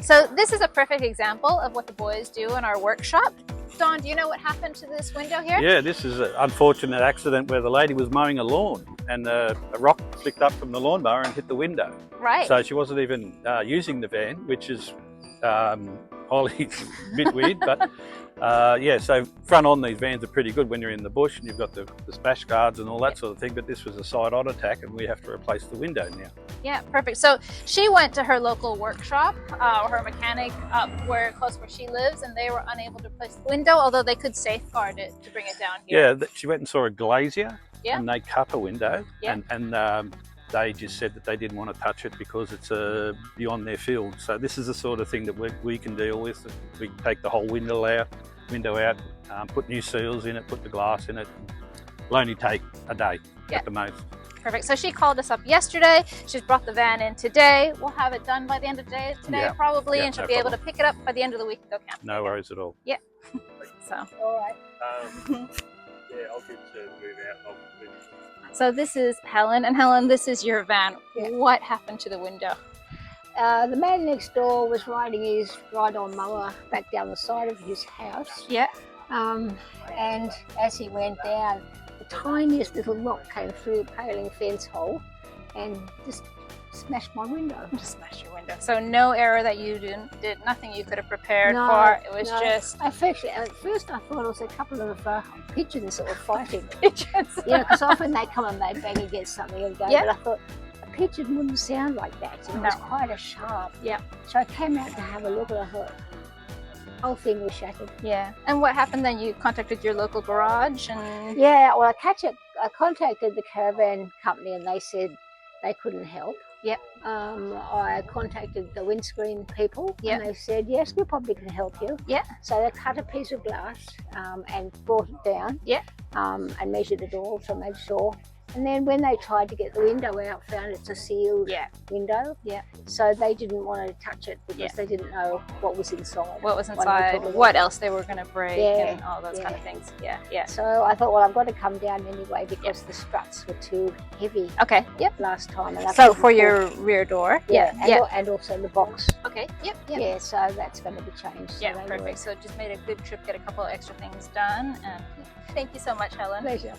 So this is a perfect example of what the boys do in our workshop. Don, do you know what happened to this window here? Yeah, this is an unfortunate accident where the lady was mowing a lawn and a rock flicked up from the lawnmower and hit the window. Right. So she wasn't even using the van, which is highly a bit weird, but yeah, so front on these vans are pretty good when you're in the bush and you've got the splash guards and all that sort of thing, but this was a side-on attack and we have to replace the window now. Yeah, perfect. So she went to her local workshop or her mechanic up close where she lives, and they were unable to replace the window, although they could safeguard it to bring it down here. Yeah, she went and saw a glazier and they cut a window and they just said that they didn't want to touch it because it's beyond their field. So this is the sort of thing that we can deal with. We can take the whole window out, put new seals in it, put the glass in it. It'll only take a day at the most. Perfect. So she called us up yesterday. She's brought the van in today. We'll have it done by the end of the day today, probably, and she'll be able to pick it up by the end of the week and go camping. No worries at all. Yeah. So. All right. Yeah, I'll get to move out. So this is Helen, and Helen, this is your van. Yeah. What happened to the window? The man next door was riding his ride-on mower back down the side of his house. Yeah. And as he went down, the tiniest little rock came through the paling fence hole and just smashed my window. Just smashed your window. So no error that you did, nothing you could have prepared for. It was just... At first I thought it was a couple of pigeons sort of fighting. Pigeons. Yeah, because often they come and they bang against something and go, but I thought a pigeon wouldn't sound like that. It was quite a sharp. Yeah. So I came out to have a look and I thought, the whole thing was shattered. Yeah. And what happened then? You contacted your local garage and... Yeah, well I contacted the Caravan company and they said they couldn't help. Yep. I contacted the windscreen people and they said, yes, we probably can help you. Yeah. So they cut a piece of glass and brought it down and measured it all to make sure. And then when they tried to get the window out, found it's a sealed window. Yeah. So they didn't want to touch it because they didn't know what was inside. What was inside, what else they were going to break and all those kind of things. Yeah, yeah. So I thought, well, I've got to come down anyway because the struts were too heavy. Okay, last time. And so for your rear door? And also the box. Okay, yep. Yeah, so that's going to be changed. Yeah, perfect. So just made a good trip, get a couple of extra things done. And thank you so much, Helen. Pleasure.